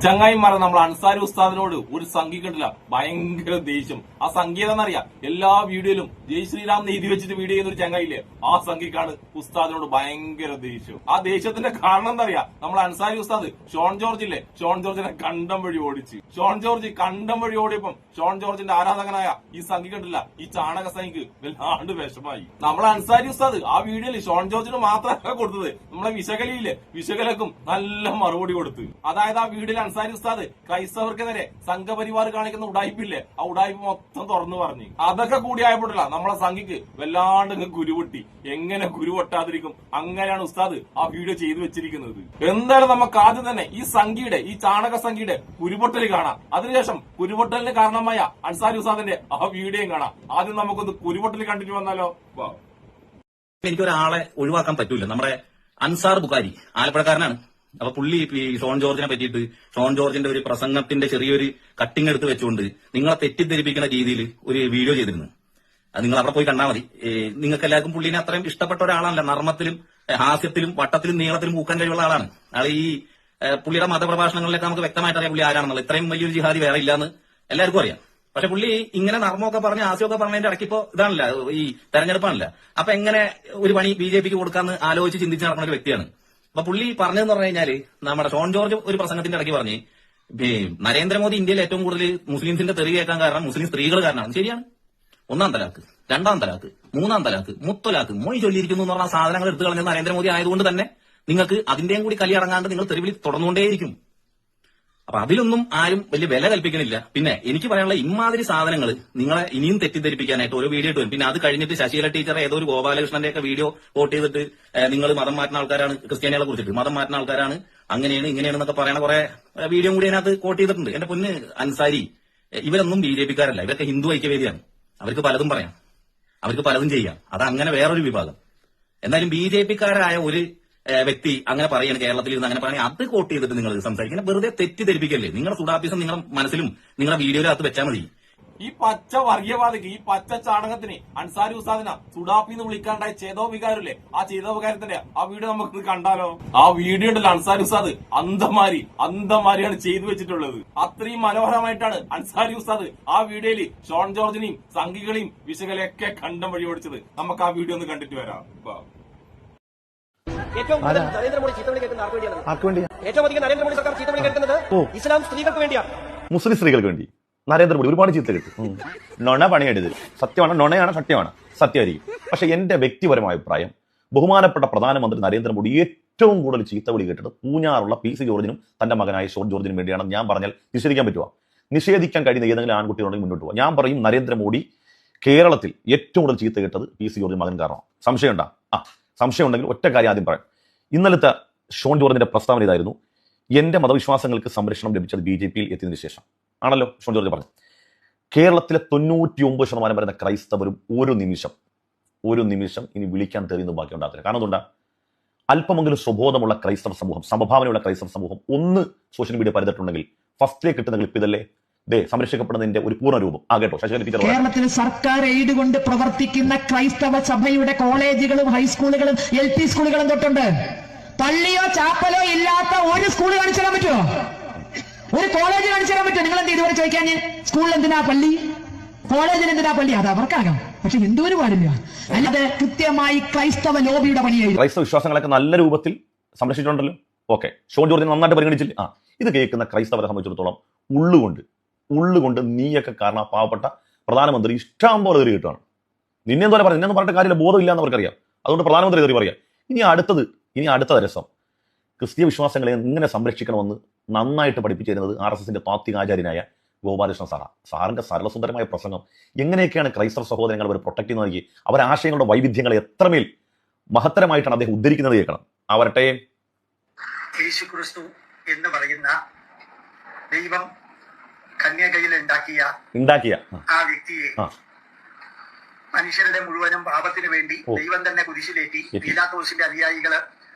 ചങ്ങായിമാരെ നമ്മൾ അൻസാരി ഉസ്താദിനോട് ഒരു സംഖ്യ കിട്ടില്ല, ഭയങ്കര ദേഷ്യം. ആ സംഖ്യ ഏതാണെന്നറിയാം? എല്ലാ വീഡിയോയിലും ജയ് ശ്രീറാം എന്ന് എഴുതി വെച്ചിട്ട് വീഡിയോ ചെയ്യുന്ന ഒരു ചങ്ങായില്ലേ, ആ സംഖ്യക്കാണ് ഉസ്താദിനോട് ഭയങ്കര ദേഷ്യം. ആ ദേഷ്യത്തിന്റെ കാരണം എന്താ അറിയാം? നമ്മൾ അൻസാരി ഉസ്താദ് ഷോൺ ജോർജ് ഇല്ലേ, ഷോൺ ജോർജിനെ കണ്ടം വഴി ഓടിച്ച്. ഷോൺ ജോർജ് കണ്ടം വഴി ഓടിയപ്പം ഷോൺ ജോർജിന്റെ ആരാധകനായ ഈ സംഖ്യ കണ്ടില്ല, ഈ ചാണക സംഖ്യക്ക് വല്ലാണ്ട് വിഷമായി. നമ്മളെ അൻസാരി ഉസ്താദ് ആ വീഡിയോയിൽ ഷോൺ ജോർജിന് മാത്രമല്ല കൊടുത്തത്, നമ്മളെ വിശകലിയില്ലേ, വിശകലക്കും നല്ല മറുപടി കൊടുത്ത്. അതായത് ആ വീഡിയോയിൽ അൻസാരി ഉസ്താദ് ക്രൈസ്തവർക്കെതിരെ സംഘപരിവാർ കാണിക്കുന്ന ഉടായ്പില്ലേ, ആ ഉടായ്പ മൊത്തം തുറന്നു പറഞ്ഞു. അതൊക്കെ കൂടി ആയപ്പോഴല്ല നമ്മളെ സംഖ്യക്ക് വല്ലാണ്ട് കുരുപൊട്ടി. എങ്ങനെ കുരുപൊട്ടാതിരിക്കും? അങ്ങനെയാണ് ഉസ്താദ് ആ വീഡിയോ ചെയ്തു വെച്ചിരിക്കുന്നത്. എന്തായാലും നമുക്ക് ആദ്യം തന്നെ ഈ സംഖ്യയുടെ, ഈ ചാണക സംഖ്യയുടെ കുരുപൊട്ടൽ കാണാം. അതിനുശേഷം കുരുപൊട്ടലിന് കാരണമായ അൻസാരി ഉസ്താദിന്റെ ആ വീഡിയോയും കാണാം. ആദ്യം നമുക്കൊന്ന് കുരുപൊട്ടൽ കണ്ടിട്ട് വന്നാലോ? എനിക്കൊരാളെ ഒഴിവാക്കാൻ പറ്റൂല. നമ്മുടെ അൻസാർ ബുഖാരി ആലപ്പുഴക്കാരനാണ്. അപ്പൊ പുള്ളി ഷോൺ ജോർജിനെ പറ്റിയിട്ട് ഷോൺ ജോർജിന്റെ ഒരു പ്രസംഗത്തിന്റെ ചെറിയൊരു കട്ടിങ് എടുത്ത് വെച്ചുകൊണ്ട് നിങ്ങളെ തെറ്റിദ്ധരിപ്പിക്കുന്ന രീതിയിൽ ഒരു വീഡിയോ ചെയ്തിരുന്നു. അത് നിങ്ങൾ അവിടെ പോയി കണ്ടാൽ മതി. നിങ്ങൾക്ക് എല്ലാവർക്കും പുള്ളിനെ അത്രയും ഇഷ്ടപ്പെട്ട ഒരാളാണല്ലോ. നർമ്മത്തിലും ഹാസ്യത്തിലും വട്ടത്തിലും നീളത്തിലും പൂക്കാൻ കഴിയുള്ള ആളാണ്. ആൾ ഈ പുള്ളിയുടെ മതപ്രഭാഷണങ്ങളിലൊക്കെ നമുക്ക് വ്യക്തമായിട്ട് അറിയാം പുള്ളി ആരാണെന്നുള്ളത്. ഇത്രയും വലിയൊരു ജിഹാദി വേറെ ഇല്ലാന്ന് എല്ലാവർക്കും അറിയാം. പക്ഷെ പുള്ളി ഇങ്ങനെ നർമ്മമൊക്കെ പറഞ്ഞ് ഹാസ്യമൊക്കെ പറഞ്ഞതിന്റെ ഇടയ്ക്ക് ഇപ്പോ ഇതാണല്ല, ഈ തെരഞ്ഞെടുപ്പാണല്ല. അപ്പൊ എങ്ങനെ ഒരു പണി ബിജെപിക്ക് കൊടുക്കാന്ന് ആലോചിച്ച് ചിന്തിച്ച് നടക്കുന്ന ഒരു വ്യക്തിയാണ്. അപ്പൊ പുള്ളി പറഞ്ഞതെന്ന് പറഞ്ഞു കഴിഞ്ഞാല്, നമ്മുടെ ഷോൺ ജോർജ് ഒരു പ്രസംഗത്തിന്റെ ഇടയ്ക്ക് പറഞ്ഞ് നരേന്ദ്രമോദി ഇന്ത്യയിൽ ഏറ്റവും കൂടുതൽ മുസ്ലിംസിന്റെ തെറി കേൾക്കാൻ കാരണം മുസ്ലിം സ്ത്രീകൾ കാരണമാണ്. ശരിയാണ്. 1-ാം തലാക്ക്, 2-ാം തലാക്ക്, 3-ാം തലാക്ക്, മുത്തലാക്ക്, മൊഴി ചൊല്ലിയിരിക്കുന്നു എന്ന് പറഞ്ഞ സാധനങ്ങൾ എടുത്തു കളഞ്ഞ നരേന്ദ്രമോദി ആയതുകൊണ്ട് തന്നെ നിങ്ങൾക്ക് അതിന്റെയും കൂടി കലി അടങ്ങാണ്ട് നിങ്ങൾ തെരുവിൽ തുടർന്നുകൊണ്ടേയിരിക്കും. അപ്പൊ അതിലൊന്നും ആരും വലിയ വില കൽപ്പിക്കണില്ല. പിന്നെ എനിക്ക് പറയാനുള്ള ഇമാതിരി സാധനങ്ങൾ നിങ്ങളെ ഇനിയും തെറ്റിദ്ധരിപ്പിക്കാനായിട്ട് ഓരോ വീഡിയോ ഇട്ട് വരും. പിന്നെ അത് കഴിഞ്ഞിട്ട് ശശികല ടീച്ചറെ ഏതോ ഒരു ഗോപാലകൃഷ്ണന്റെ ഒക്കെ വീഡിയോ വോട്ട് ചെയ്തിട്ട് നിങ്ങൾ മതം മാറ്റുന്ന ആൾക്കാരാണ്, ക്രിസ്ത്യാനികളെ കുറിച്ചിട്ട് മതം മാറ്റുന്ന ആൾക്കാരാണ്, അങ്ങനെയാണ് ഇങ്ങനെയാണെന്നൊക്കെ പറയണ കുറെ വീഡിയോ കൂടി അതിനകത്ത് കോട്ട് ചെയ്തിട്ടുണ്ട്. എന്റെ പൊന്ന് അൻസാരി, ഇവരൊന്നും ബിജെപിക്കാരല്ല, ഇവരൊക്കെ ഹിന്ദു ഐക്യവേദിയാണ്. അവർക്ക് പലതും പറയാം, അവർക്ക് പലതും ചെയ്യാം. അതങ്ങനെ വേറൊരു വിഭാഗം. എന്നാലും ബിജെപിക്കാരായ ഒരു വ്യക്തി അങ്ങനെ പറയാണ് കേരളത്തിൽ ഇരുന്ന് അങ്ങനെ പറയുന്നത്, അത് കോട്ട് ചെയ്തിട്ട് നിങ്ങൾ സംസാരിക്കുന്നത് വെറുതെ തെറ്റിദ്ധരിപ്പിക്കല്ലേ. നിങ്ങളുടെ സുഡാപ്പിസം നിങ്ങളുടെ മനസ്സിലും നിങ്ങളുടെ വീഡിയോയിലകത്ത് വെച്ചാൽ മതി. ഈ പച്ച വർഗീയവാദിക്ക്, ഈ പച്ച ചാണകത്തിന് അൻസാരി ഉസ്താദിനെ സുഡാപ്പി എന്ന് വിളിക്കാണ്ടായ ചേതോ വികാരല്ലേ, ആ ചേതോ വികാരത്തിന്റെ ആ വീഡിയോ നമുക്ക് കണ്ടാലോ? ആ വീഡിയോ ഉണ്ടല്ലോ, അൻസാരി ഉസ്താദ് അന്തമാരിയാണ് ചെയ്തു വെച്ചിട്ടുള്ളത്. അത്രയും മനോഹരമായിട്ടാണ് അൻസാരി ഉസ്താദ് ആ വീഡിയോയിൽ ഷോൺ ജോർജിനെയും സംഘികളെയും വിശകലയൊക്കെ കണ്ടം വഴി ഓടിച്ചത്. നമുക്ക് ആ വീഡിയോ ഒന്ന് കണ്ടിട്ട് വരാം. ഏറ്റവും കൂടുതൽ നരേന്ദ്രമോദി ചീത്തവിളി കേൾക്കുന്ന ആർക്ക് വേണ്ടിയാണ്? ഏറ്റവും അധികം നരേന്ദ്രമോദി സർക്കാർ ചീത്തവിളി കേൾക്കുന്നത് ഇസ്ലാം സ്ത്രീകൾക്ക് വേണ്ടിയാണ്, മുസ്ലിം സ്ത്രീകൾക്ക് വേണ്ടി. നരേന്ദ്രമോദി ഒരുപാട് ചീത്ത കിട്ടും. നൊണ പണിയെടുത്ത് സത്യമാണ്, നൊണയാണ് സത്യമാണ്, സത്യമായിരിക്കും. പക്ഷെ എന്റെ വ്യക്തിപരമായ അഭിപ്രായം, ബഹുമാനപ്പെട്ട പ്രധാനമന്ത്രി നരേന്ദ്രമോദി ഏറ്റവും കൂടുതൽ ചീത്തവിളി കേട്ടത് പൂഞ്ഞാറുള്ള PC ജോർജിനും തന്റെ മകനായ ഷോൺ ജോർജിനും വേണ്ടിയാണെന്ന് ഞാൻ പറഞ്ഞാൽ നിഷേധിക്കാൻ പറ്റുമോ? നിഷേധിക്കാൻ കഴിയുന്ന ഏതെങ്കിലും ആൺകുട്ടികളുണ്ടെങ്കിൽ മുന്നോട്ട് പോകാം. ഞാൻ പറയും, നരേന്ദ്രമോദി കേരളത്തിൽ ഏറ്റവും കൂടുതൽ ചീത്ത കേട്ടത് PC ജോർജ് മകൻ കാരണം. സംശയം ഉണ്ടെങ്കിൽ ഒറ്റ കാര്യം ആദ്യം പറയാം. ഇന്നലത്തെ ഷോൺ ജോർജിന്റെ പ്രസ്താവന ഇതായിരുന്നു: എന്റെ മതവിശ്വാസങ്ങൾക്ക് സംരക്ഷണം ലഭിച്ചത് BJPയിൽ എത്തിയതിനു ശേഷം ആണല്ലോ ഷോൺ ജോർജ് പറഞ്ഞു. കേരളത്തിലെ 99% വരുന്ന ക്രൈസ്തവരും ഒരു നിമിഷം ഇനി വിളിക്കാൻ തെറിയുന്ന ബാക്കി ഉണ്ടാകത്തില്ല. കാരണം എന്തുകൊണ്ടാ? അല്പമെങ്കിലും സ്വബോധമുള്ള ക്രൈസ്തവ സമൂഹം, സമഭാവനയുള്ള ക്രൈസ്തവ സമൂഹം ഒന്ന് സോഷ്യൽ മീഡിയ പരിധിട്ടുണ്ടെങ്കിൽ ഫസ്റ്റിലേക്ക് കിട്ടുന്ന ക്ലിപ്പ് ഇതല്ലേ, സംരക്ഷിക്കപ്പെടുന്നതിന്റെ ഒരു പൂർണ്ണ രൂപം. കേട്ടോ, ശശികല ടീച്ചർ, കേരളത്തിൽ സർക്കാർ എയ്ഡ് കൊണ്ട് പ്രവർത്തിക്കുന്ന ക്രൈസ്തവ സഭയുടെ കോളേജുകളും ഹൈസ്കൂളുകളും LP സ്കൂളുകളും തൊട്ടുണ്ട്. പള്ളിയോ ചാപ്പലോ ഇല്ലാത്ത ഒരു സ്കൂൾ കാണിച്ചു തരാൻ പറ്റുമോ? ഒരു കോളേജ് കാണിച്ചു തരാൻ പറ്റുമോ? നിങ്ങൾ എന്ത് ഇതുവരെ ചോദിക്കാൻ? സ്കൂളിൽ എന്തിനാ പള്ളി, കോളേജിൽ എന്തിനാ പള്ളി? അത് അവർക്കാകാം, പക്ഷെ ഹിന്ദുവിന് പാടില്ല. അല്ലാതെ കൃത്യമായി ക്രൈസ്തവ ലോബിയുടെ പണിയായി. ക്രൈസ്തവ വിശ്വാസങ്ങളൊക്കെ നല്ല രൂപത്തിൽ സംരക്ഷിച്ചിട്ടുണ്ടല്ലോ. ഓക്കെ, ഷോൺ ജോർജിനെ നന്നായിട്ട് പരിഗണിച്ചില്ലേ? ഇത് കേൾക്കുന്ന ക്രൈസ്തവരെ സംബന്ധിച്ചിടത്തോളം ഉള്ളുകൊണ്ട് നീയൊക്കെ കാരണം പാവപ്പെട്ട പ്രധാനമന്ത്രി ഇഷ്ടം പോലെ തെറി കിട്ടുകയാണ്. നിന്നെ എന്തോ പറഞ്ഞു, നിന്നെ പറഞ്ഞിട്ട് കാര്യമില്ല, ബോധമില്ല എന്ന് അവർക്കറിയാം. അതുകൊണ്ട് പ്രധാനമന്ത്രി തെറി പറയാം. ഇനി അടുത്ത രസം, ക്രിസ്തീയ വിശ്വാസങ്ങളെ എങ്ങനെ സംരക്ഷിക്കണമെന്ന് നന്നായിട്ട് പഠിപ്പിച്ചു തരുന്നത് RSSന്റെ താത്വിക ആചാര്യനായ ഗോപാലകൃഷ്ണ സാറിന്റെ സരളസുന്ദരമായ പ്രസംഗം. എങ്ങനെയൊക്കെയാണ് ക്രൈസ്തവ സഹോദരങ്ങൾ അവർ പ്രൊട്ടക്ട് ചെയ്യുന്നത്, അവരെ ആശയങ്ങളുടെ വൈവിധ്യങ്ങളെ എത്രമേൽ മഹത്തരമായിട്ടാണ് അദ്ദേഹം ഉദ്ധരിക്കുന്നത് കേൾക്കണം. ആവട്ടെ, യേശുക്രിസ്തു എന്ന് പറയുന്ന ദൈവം കന്യകയിൽ ഉണ്ടാക്കിയ ആ വ്യക്തിയെ മനുഷ്യരുടെ മുഴുവനും പാപത്തിന് വേണ്ടി ദൈവം തന്നെ കുരിശിലേറ്റി പീലാത്തോസിന്റെ അനുയായികള്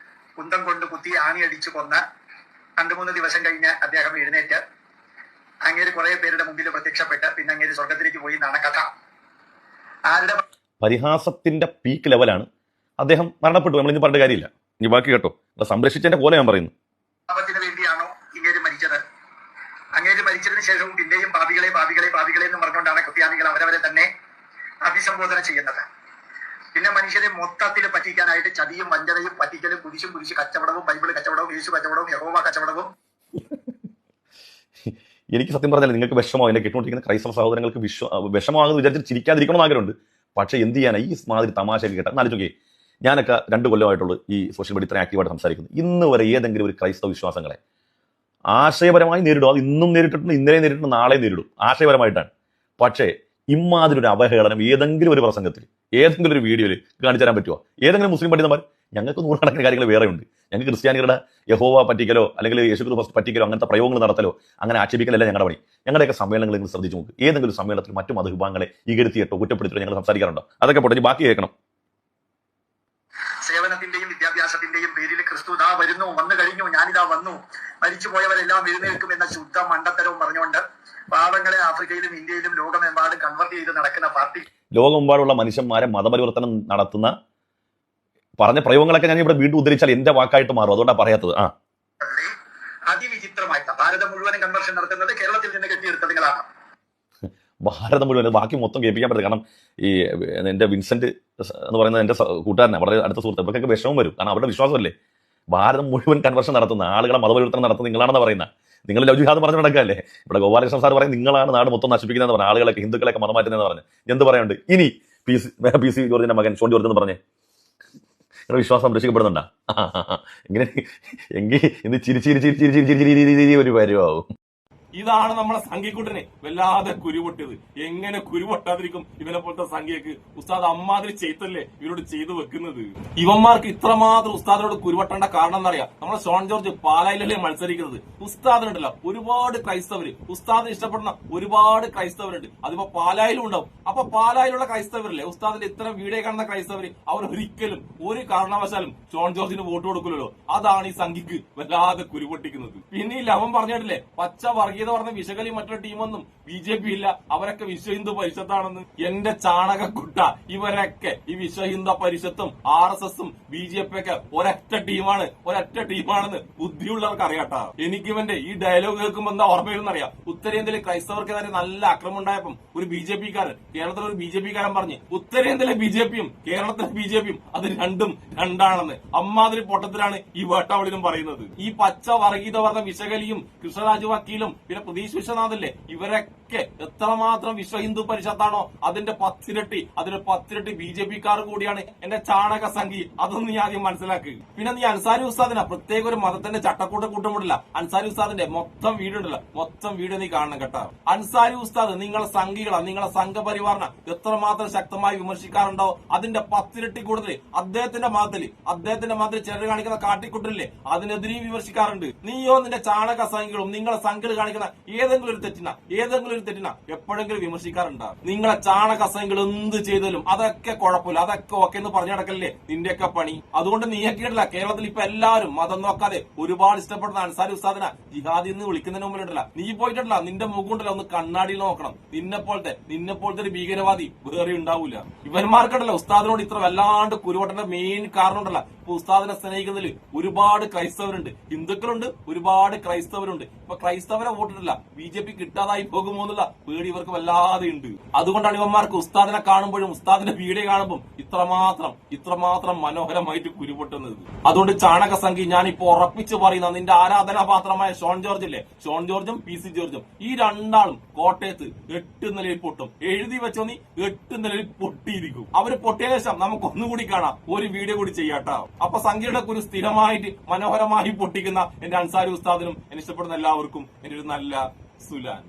കുന്തം കൊണ്ട് കുത്തി ആണിയടിച്ചു കൊന്ന 2-3 ദിവസം കഴിഞ്ഞ് അദ്ദേഹം എഴുന്നേറ്റ് അങ്ങേര് കുറെ പേരുടെ മുമ്പിൽ പ്രത്യക്ഷപ്പെട്ട് പിന്നെ അങ്ങേര് സ്വർഗത്തിലേക്ക് പോയി എന്നാണ് കഥ. ആരുടെ പരിഹാസത്തിന്റെ പീക്ക് ലെവലാണ്. അദ്ദേഹം മരണപ്പെട്ടു, നമ്മളിനി പറഞ്ഞ കാര്യമില്ല. ഇനി ബാക്കി കേട്ടോ, സംരക്ഷിച്ചതിന്റെ പോലെ ഞാൻ പറയുന്നു. പാപത്തിന് വേണ്ടിയാണോ ഇങ്ങേര് മരിച്ചത്? മരിച്ചതിന് ശേഷവും പിന്നെയും പാപികളെ പാപികളെ പാപികളെ എന്ന് പറഞ്ഞുകൊണ്ടാണ് ക്രിസ്ത്യാനികൾ അവരവരെ തന്നെ അഭിസംബോധന ചെയ്യുന്നത്. പിന്നെ മനുഷ്യരെ മൊത്തത്തിൽ പറ്റിക്കാനായിട്ട് ചതിയും വഞ്ചനയും പറ്റിക്കലും കുരിശ് കച്ചവടവും ബൈബിള് കച്ചവടവും യേശു കച്ചവടവും യഹോവ കച്ചവടവും. എനിക്ക് സത്യം പറഞ്ഞാൽ നിങ്ങൾക്ക് വിഷമോ എന്നെ കേട്ടുകൊണ്ടിരിക്കുന്ന ക്രൈസ്തവ സഹോദരങ്ങൾക്ക് വിഷമമാകുന്ന വിചാരിച്ച് ചിരിക്കാതിരിക്കണം ആഗ്രഹമുണ്ട്. പക്ഷേ എന്ത് ചെയ്യാനാ ഈ മാതിരി തമാശയൊക്കെ കേട്ടാൽ ആലോചിക്കേ. ഞാനൊക്കെ 2 കൊല്ലമായിട്ടുള്ളൂ ഈ സോഷ്യൽ മീഡിയ ഇത്രയും ആക്റ്റീവായിട്ട് സംസാരിക്കുന്നു. ഇന്ന് വരെ ഏതെങ്കിലും ഒരു ക്രൈസ്തവ വിശ്വാസങ്ങളെ ആശയപരമായി നേരിടും. അത് ഇന്നും നേരിട്ടിട്ടുണ്ട്, ഇന്നലെ നേരിട്ടുണ്ട്, നാളെ നേരിടും, ആശയപരമായിട്ടാണ്. പക്ഷേ ഇമാതിരി ഒരു അവഹേളനം ഏതെങ്കിലും ഒരു പ്രസംഗത്തിൽ, ഏതെങ്കിലും ഒരു വീഡിയോയിൽ കാണിച്ചു തരാൻ പറ്റുമോ? ഏതെങ്കിലും മുസ്ലിം പണ്ഡിതന്മാർ? ഞങ്ങൾക്ക് നൂറുകണക്കിന് കാര്യങ്ങൾ വേറെ ഉണ്ട്. ഞങ്ങൾക്ക് ക്രിസ്ത്യാനികളുടെ യഹോവ പറ്റിക്കലോ അല്ലെങ്കിൽ യേശുക്രിസ്തു പറ്റിക്കലോ അങ്ങനത്തെ പ്രയോഗങ്ങൾ നടത്തലോ അങ്ങനെ ആക്ഷേപിക്കലല്ല ഞങ്ങളുടെ പണി. ഞങ്ങളുടെയൊക്കെ സമ്മേളനങ്ങൾ നിങ്ങൾ ശ്രദ്ധിച്ചു നോക്ക്. ഏതെങ്കിലും സമ്മേളനത്തിൽ മറ്റു മതവിഭാഗങ്ങളെ ഇകഴ്ത്തിയിട്ടോ കുറ്റപ്പെടുത്തിയോ ഞങ്ങൾ സംസാരിക്കാറുണ്ടോ? അതൊക്കെ പോട്ടെ, ബാക്കി കേൾക്കണം. സേവനത്തിന്റെയും വിദ്യാഭ്യാസത്തിന്റെയും പേരിൽ ക്രിസ്തു ഇതാ വരുന്നു, വന്നു കഴിഞ്ഞു, ഞാനിതാ വന്നു, മരിച്ചുപോയവരെല്ലാം എഴുന്നേൽക്കും എന്ന ശുദ്ധ മണ്ടത്തരവും പറഞ്ഞുകൊണ്ട് പാവങ്ങളെ ആഫ്രിക്കയിലും ഇന്ത്യയിലും ലോകമെമ്പാടും കൺവെർട്ട് ചെയ്ത് നടക്കുന്ന പാർട്ടി, ലോകമെമ്പാടുള്ള മനുഷ്യന്മാരെ മതപരിവർത്തനം നടത്തുന്ന പറഞ്ഞ പ്രയോഗങ്ങളൊക്കെ ഞാൻ ഇവിടെ വീണ്ടും ഉദ്ധരിച്ചാൽ എന്റെ വാക്കായിട്ട് മാറും. അതുകൊണ്ടാണ് പറയാത്തത്. അതിവിചിത്രമായിട്ട് ഭാരതം മുഴുവനും കൺവെർഷൻ നടത്തുന്നത് കേരളത്തിൽ നിന്ന് കെട്ടിയെടുത്തതുങ്ങളാണ്. ഭാരതം മുഴുവൻ, ബാക്കി മൊത്തം കേൾപ്പിക്കാൻ പറ്റില്ല. കാരണം ഈ എന്റെ വിൻസെന്റ് എന്ന് പറയുന്നത് എന്റെ കൂട്ടുകാരനാണ്, വളരെ അടുത്ത സുഹൃത്ത്. ഇവർക്കൊക്കെ വിഷമം വരും. കാരണം അവരുടെ വിശ്വാസമല്ലേ ഭാരതം മുഴുവൻ കൺവെർഷൻ നടത്തുന്ന ആളുകളെ മതപരിവർത്തനം നടത്തുന്ന നിങ്ങളാണെന്ന് പറയുന്നത്. നിങ്ങൾ ലവ് ജിഹാദ് പറഞ്ഞു നടക്കാല്ലേ? ഇവിടെ ഗോപാലകൃഷ്ണൻ സാർ പറയും നിങ്ങളാണ് നാട് മൊത്തം നശിപ്പിക്കുന്നതെന്ന് പറഞ്ഞു, ആളുകളൊക്കെ ഹിന്ദുക്കളൊക്കെ മതം മാറ്റുന്നതെന്ന് പറഞ്ഞു. എന്ത് പറയാനുണ്ട്? ഇനി പി സി ജോർജിന്റെ മകൻ ഷോൺ ജോർജ് എന്ന് പറഞ്ഞേ വിശ്വാസം സംരക്ഷിക്കപ്പെടുന്നുണ്ടാ? എങ്ങനെ എങ്കിൽ ഇന്ന് ചിരി ഒരു പരിവാവും. ഇതാണ് നമ്മളെ സംഖ്യക്കൂട്ടനെ വല്ലാതെ കുരുപൊട്ടിയത്. എങ്ങനെ കുരുപൊട്ടാതിരിക്കും ഇവനെ പോലത്തെ സംഖ്യക്ക്? ഉസ്താദ് അമ്മാതിരി ചെയ്തല്ലേ ഇവരോട് ചെയ്തു വെക്കുന്നത്. ഇവന്മാർക്ക് ഇത്രമാത്രം ഉസ്താദിനോട് കുരുപൊട്ടേണ്ട കാരണം എന്നറിയാം. നമ്മളെ ഷോൺ ജോർജ് പാലായിലല്ലേ മത്സരിക്കുന്നത്. ഉസ്താദിനുണ്ടല്ലോ ഒരുപാട് ക്രൈസ്തവര്, ഉസ്താദിന് ഇഷ്ടപ്പെടുന്ന ഒരുപാട് ക്രൈസ്തവരുണ്ട്. അതിപ്പോ പാലായിലും ഉണ്ടാവും. അപ്പൊ പാലായിലുള്ള ക്രൈസ്തവരില്ലേ ഉസ്താദിന്റെ ഇത്തരം വീഡിയോ കാണുന്ന ക്രൈസ്തവര്, അവർ ഒരിക്കലും ഒരു കാരണവശാലും ഷോൺ ജോർജിന് വോട്ട് കൊടുക്കില്ലല്ലോ. അതാണ് ഈ സംഖ്യക്ക് വല്ലാതെ കുരുപൊട്ടിക്കുന്നത്. പിന്നെ ഈ ലവൻ പറഞ്ഞിട്ടില്ലേ പച്ച വർഗീയ പറഞ്ഞ വിശകലി മറ്റൊരു ടീമൊന്നും BJP ഇല്ല, അവരൊക്കെ വിശ്വ ഹിന്ദു പരിഷത്താണെന്ന്. എന്റെ ചാണകക്കുട്ട, ഇവരൊക്കെ ഈ വിശ്വ ഹിന്ദു പരിഷത്തും RSSഉം BJP ഒക്കെ ഒരൊറ്റ ടീമാണെന്ന് ബുദ്ധിയുള്ളവർക്ക് അറിയാട്ടാ. എനിക്കിവന്റെ ഈ ഡയലോഗ് കേൾക്കുമ്പോ എന്താ ഓർമ്മയില്ലെന്നറിയാം. ഉത്തരേന്ത്യയിലെ ക്രൈസ്തവർക്കെതിരെ നല്ല ആക്രമണം ഉണ്ടായപ്പം ഒരു BJP-കാരൻ, കേരളത്തിലെ ഒരു BJP-കാരൻ പറഞ്ഞ് ഉത്തരേന്ത്യയിലെ BJP-യും കേരളത്തിലെ BJP-യും അത് രണ്ടാണെന്ന്. അമ്മാതിരി പൊട്ടത്തിലാണ് ഈ വേട്ടാവളിലും പറയുന്നത്. ഈ പച്ച വർഗീയത പറഞ്ഞ വിശകലിയും കൃഷ്ണരാജ് വക്കീലും പിന്നെ പ്രതീഷ് വിശ്വനാഥല്ലേ, ഇവരൊക്കെ എത്രമാത്രം വിശ്വ ഹിന്ദു പരിഷത്താണോ അതിന്റെ 10 ഇരട്ടി BJP-കാർ കൂടിയാണ് എന്റെ ചാണക സംഖ്യ. അതൊന്നും നീ ആദ്യം മനസ്സിലാക്കുക. പിന്നെ നീ അൻസാരി ഉസ്താദിനാ പ്രത്യേക ഒരു മതത്തിന്റെ ചട്ടക്കൂട്ട് കൂട്ടുമുടില്ല. അൻസാരി ഉസ്താദിന്റെ മൊത്തം വീഡിയോ ഉണ്ടല്ലോ, മൊത്തം വീഡിയോ നീ കാണണം കേട്ടോ. അൻസാരി ഉസ്താദ് നിങ്ങളെ സംഘികളാ, നിങ്ങളെ സംഘപരിവാറിനെ എത്രമാത്രം ശക്തമായി വിമർശിക്കാറുണ്ടോ അതിന്റെ 10 ഇരട്ടി കൂടുതൽ അദ്ദേഹത്തിന്റെ മതത്തിൽ ചിലർ കാണിക്കുന്ന കാട്ടിക്കുട്ടില്ലേ അതിനെതിരെയും വിമർശിക്കാറുണ്ട്. നീയോ നിന്റെ ചാണക സംഖ്യകളും നിങ്ങളെ സംഘികൾ കാണിക്കുന്ന ഏതെങ്കിലും ഒരു തെറ്റിന എപ്പോഴെങ്കിലും വിമർശിക്കാറുണ്ടോ? നിങ്ങളെ ചാണക സംഖ്യകൾ എന്ത് ചെയ്താലും അതൊക്കെ കുഴപ്പമില്ല, അതൊക്കെ ഓക്കെ എന്ന് പറഞ്ഞു നടക്കല്ലേ നിന്റെയൊക്കെ പണി. അതുകൊണ്ട് നീയൊക്കെയിട്ടില്ല കേരളത്തിൽ ഇപ്പൊ എല്ലാവരും മതം നോക്കാതെ ഒരുപാട് ഇഷ്ടപ്പെടുന്ന അൻസാരി ഉസ്താദിനെ ജിഹാദി എന്ന് വിളിക്കുന്നതിന് മുമ്പിലുണ്ടല്ല നീ പോയിട്ടില്ല നിന്റെ മുഖമുണ്ടല്ലോ ഒന്ന് കണ്ണാടിയിൽ നോക്കണം. നിന്നെപ്പോലത്തെ ഒരു ഭീകരവാദി വേറെ ഉണ്ടാവൂല. ഇവന്മാർക്കുണ്ടല്ലോ ഉസ്താദിനോട് ഇത്ര വല്ലാണ്ട് കുരുവട്ടന്റെ മെയിൻ കാരണം ഉണ്ടല്ലോ ഇപ്പൊ ഉസ്താദിനെ സ്നേഹിക്കുന്നതിൽ ഒരുപാട് ക്രൈസ്തവരുണ്ട്, ഹിന്ദുക്കളുണ്ട്, ഒരുപാട് ക്രൈസ്തവരുണ്ട്. ഇപ്പൊ ക്രൈസ്തവരെ വോട്ടിട്ടില്ല BJP കിട്ടാതായി പോകുമോ എന്നുള്ള പേടി ഇവർക്ക് വല്ലാതെ ഉണ്ട്. അതുകൊണ്ടാണ് ഇവന്മാർക്ക് ഉസ്താദിനെ കാണുമ്പോഴും ഉസ്താദിന്റെ വീഡിയോ കാണുമ്പോൾ ഇത്രമാത്രം മനോഹരമായിട്ട് കുരുപൊട്ടുന്നത്. അതുകൊണ്ട് ചാണക സംഖ്യ ഞാനിപ്പോ ഉറപ്പിച്ച് പറയുന്ന നിന്റെ ആരാധനാപാത്രമായ ഷോൺ ജോർജ് ഇല്ലേ, ഷോൺ ജോർജും PC ജോർജും ഈ രണ്ടാളും കോട്ടയത്ത് 8 നിലയിൽ പൊട്ടും. എഴുതി വെച്ചോ നീ 8 നിലയിൽ പൊട്ടിയിരിക്കും. അവര് പൊട്ടിയ ശേഷം നമുക്ക് ഒന്നുകൂടി കാണാം, ഒരു വീഡിയോ കൂടി ചെയ്യാട്ടോ. അപ്പൊ സംഖ്യയുടെ കുരു സ്ഥിരമായിട്ട് മനോഹരമായി പൊട്ടിക്കുന്ന എന്റെ അൻസാരി ഉസ്താദിനും എന്നെ ഇഷ്ടപ്പെടുന്ന എല്ലാവർക്കും എന്റെ ഒരു നല്ല സുലാൻ.